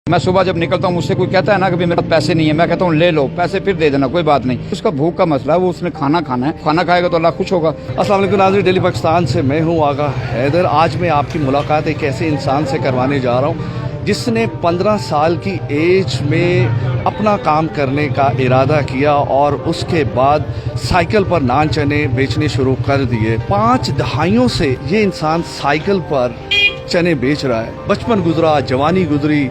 मैं सुबह जब निकलता हूँ मुझसे कोई कहता है ना कि मेरे पास पैसे नहीं है, मैं कहता हूँ ले लो पैसे फिर दे देना, कोई बात नहीं। उसका भूख का मसला है, वो उसने खाना खाना है, खाना खाएगा तो अल्लाह खुश होगा। अस्सलाम वालेकुम नाज़रीन, डेली पाकिस्तान से मैं हूँ आगा हैदर। आज मैं आपकी मुलाकात एक ऐसे इंसान से करवाने जा रहा हूँ जिसने 15 साल की एज में अपना काम करने का इरादा किया और उसके बाद साइकिल पर नान चने बेचने शुरू कर दिए। 5 दहाइयों से ये इंसान साइकिल पर चने बेच रहा है। बचपन गुजरा, जवानी गुजरी,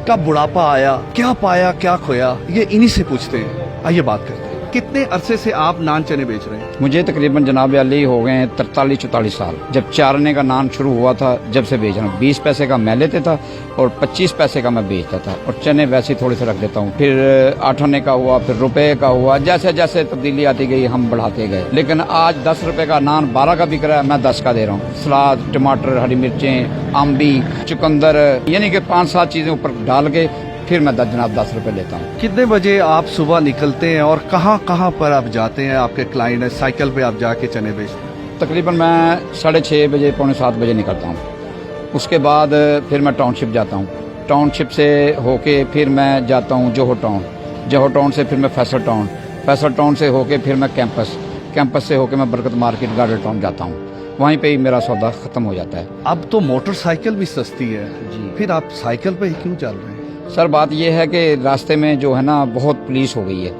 कब बुढ़ापा आया, क्या पाया क्या खोया, ये इन्हीं से पूछते हैं। आइए बात करते हैं। कितने अरसे से आप नान चने बेच रहे हैं? मुझे तकरीबन जनाब अली हो गए हैं 43-44 साल। जब चारने का नान शुरू हुआ था जब से बेच रहा हूँ। 20 पैसे का मैं लेते था और 25 पैसे का मैं बेचता था, और चने वैसे ही थोड़े से रख देता हूँ। फिर 8 आने का हुआ, फिर रुपए का हुआ, जैसे जैसे तब्दीली आती गई हम बढ़ाते गए। लेकिन आज 10 रुपए का नान 12 का बिक रहा है, मैं 10 का दे रहा हूँ। सलाद, टमाटर, हरी मिर्चें, आम्बी, चुकंदर, यानी कि 5-7 चीजें ऊपर डाल के फिर मैं जनाब 10 रुपए लेता हूँ। कितने बजे आप सुबह निकलते हैं और कहाँ कहाँ पर आप जाते हैं? आपके क्लाइंट है, साइकिल पे आप जाके चने बेचते हैं? तकरीबन मैं 6:30 बजे, पौने 7 बजे निकलता हूँ। उसके बाद फिर मैं टाउनशिप जाता हूँ। टाउनशिप से होके फिर मैं जाता हूँ जोहो टाउन। जोहो टाउन से फिर मैं फैसल टाउन। फैसल टाउन से होके फिर मैं कैंपस से होके मैं बरकत मार्केट गार्डन टाउन जाता हूँ। वहीं पे ही मेरा सौदा खत्म हो जाता है। अब तो मोटरसाइकिल भी सस्ती है जी। फिर आप साइकिल पे ही क्यों चल रहे हैं? सर बात यह है कि रास्ते में जो है ना बहुत पुलिस हो गई है,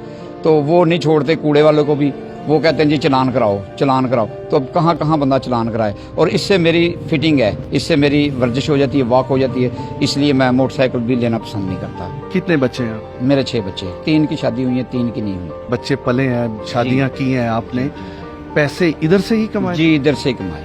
तो वो नहीं छोड़ते कूड़े वालों को भी। वो कहते हैं जी चलान कराओ चलान कराओ, तो अब कहाँ कहाँ बंदा चलान कराए। और इससे मेरी फिटिंग है, इससे मेरी वर्जिश हो जाती है, वॉक हो जाती है, इसलिए मैं मोटरसाइकिल भी लेना पसंद नहीं करता। कितने बच्चे हैं? मेरे 6 बच्चे, 3 की शादी हुई है, 3 की नहीं हुई। बच्चे पले हैं, शादियाँ की हैं आपने, पैसे इधर से ही कमाए? जी इधर से कमाए,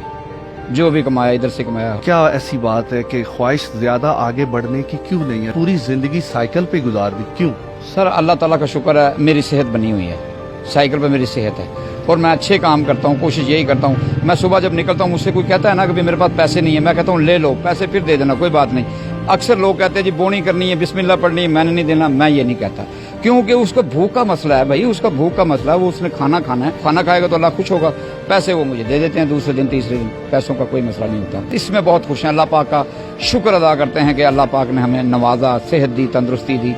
जो भी कमाया इधर से कमाया। क्या ऐसी बात है कि ख्वाहिश ज्यादा आगे बढ़ने की क्यों नहीं है? पूरी जिंदगी साइकिल पे गुजार दी क्यों? सर अल्लाह ताला का शुक्र है, मेरी सेहत बनी हुई है, साइकिल पे मेरी सेहत है और मैं अच्छे काम करता हूँ। कोशिश यही करता हूँ, मैं सुबह जब निकलता हूँ मुझसे कोई कहता है ना कि मेरे पास पैसे नहीं है, मैं कहता हूँ ले लो पैसे फिर दे देना, कोई बात नहीं। अक्सर लोग कहते हैं जी बोनी करनी है, बिस्मिल्लाह पढ़नी है, मैंने नहीं देना। मैं ये नहीं कहता, क्योंकि उसका भूख का मसला है भाई, उसका भूख का मसला है। वो उसने खाना खाना है, खाना खाएगा तो अल्लाह खुश होगा। पैसे वो मुझे दे देते हैं दूसरे दिन तीसरे दिन, पैसों का कोई मसला नहीं होता। इसमें बहुत खुश हैं, अल्लाह पाक का शुक्र अदा करते हैं कि अल्लाह पाक ने हमें नवाजा, सेहत दी, तंदुरुस्ती दी।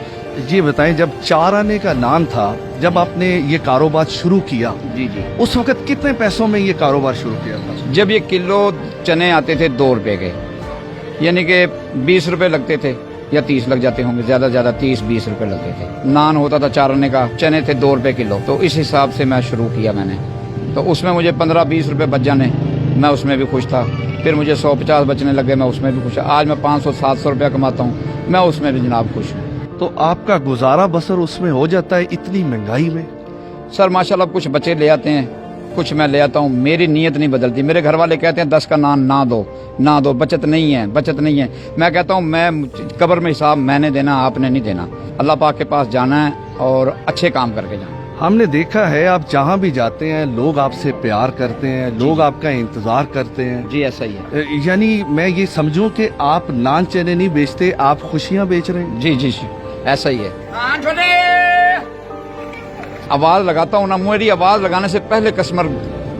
ये बताएं, जब 4 आने का नाम था, जब आपने ये कारोबार शुरू किया, जी उस वक्त कितने पैसों में ये कारोबार शुरू किया था? जब ये किलो चने आते थे 2 रुपए के, यानी कि 20 रुपए लगते थे या 30 लग जाते होंगे, ज्यादा ज्यादा 30-20 रुपए लगते थे। नान होता था 4 आने का, चने थे 2 रुपए किलो, तो इस हिसाब से मैं शुरू किया मैंने। तो उसमें मुझे 15-20 रुपए बच जाने, मैं उसमें भी खुश था। फिर मुझे 150 बचने लगे, मैं उसमें भी खुश। आज मैं 500-700 रुपया कमाता हूँ, मैं उसमें भी जनाब खुश हूँ। तो आपका गुजारा बसर उसमें हो जाता है इतनी महंगाई में? सर माशाल्लाह कुछ बच्चे ले आते हैं, कुछ मैं ले आता हूँ। मेरी नीयत नहीं बदलती। मेरे घर वाले कहते हैं 10 का नान ना दो, बचत नहीं है, बचत नहीं है। मैं कहता हूँ मैं कब्र में हिसाब मैंने देना, आपने नहीं देना। अल्लाह पाक के पास जाना है और अच्छे काम करके जाना। हमने देखा है आप जहाँ भी जाते हैं लोग आपसे प्यार करते हैं, लोग आपका इंतजार करते हैं। जी ऐसा ही है। यानी मैं ये समझूं कि आप नान चने नहीं बेचते, आप खुशियाँ बेच रहे हैं? जी जी ऐसा ही है। आवाज लगाता हूँ ना, मेरी आवाज लगाने से पहले कस्टमर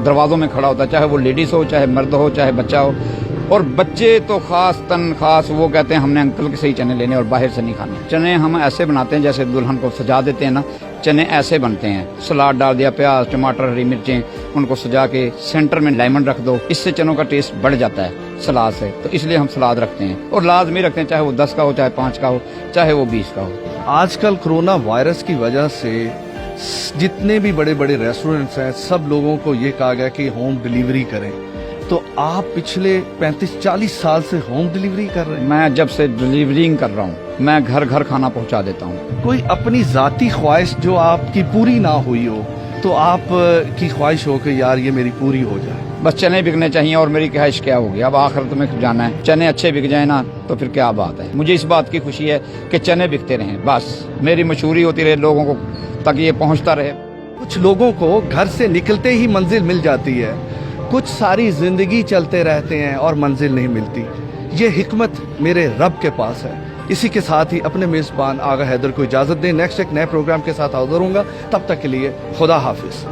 दरवाजों में खड़ा होता है, चाहे वो लेडीज हो, चाहे मर्द हो, चाहे बच्चा हो। और बच्चे तो खास वो कहते हैं हमने अंकल के सही चने लेने और बाहर से नहीं खाने। चने हम ऐसे बनाते हैं जैसे दुल्हन को सजा देते हैं ना, चने ऐसे बनते हैं। सलाद डाल दिया, प्याज, टमाटर, हरी मिर्चें, उनको सजा के सेंटर में लेमन रख दो, इससे चनों का टेस्ट बढ़ जाता है सलाद से। तो इसलिए हम सलाद रखते हैं और लाजमी रखते हैं, चाहे वो 10 का हो, चाहे 5 का हो, चाहे वो 20 का हो। आजकल कोरोना वायरस की वजह से जितने भी बड़े बड़े रेस्टोरेंट्स हैं, सब लोगों को ये कहा गया कि होम डिलीवरी करें। तो आप पिछले 35-40 साल से होम डिलीवरी कर रहे हैं? मैं जब से डिलीवरिंग कर रहा हूँ, मैं घर घर खाना पहुँचा देता हूँ। कोई अपनी जाती ख्वाहिश जो आपकी पूरी ना हुई हो, तो आप की ख्वाहिश हो कि यार ये मेरी पूरी हो जाए? बस चने बिकने चाहिए और मेरी ख्वाहिश क्या होगी। अब आखिरत में जाना है, चने अच्छे बिक जाए ना तो फिर क्या बात है। मुझे इस बात की खुशी है कि चने बिकते रहें, बस मेरी मशहूरी होती रहे लोगों को, तक ये पहुंचता रहे। कुछ लोगों को घर से निकलते ही मंजिल मिल जाती है, कुछ सारी जिंदगी चलते रहते हैं और मंजिल नहीं मिलती। ये हिकमत मेरे रब के पास है। इसी के साथ ही अपने मेज़बान आगा हैदर को इजाज़त दें। नेक्स्ट एक नए प्रोग्राम के साथ हाज़िर होऊंगा, तब तक के लिए खुदा हाफिज़।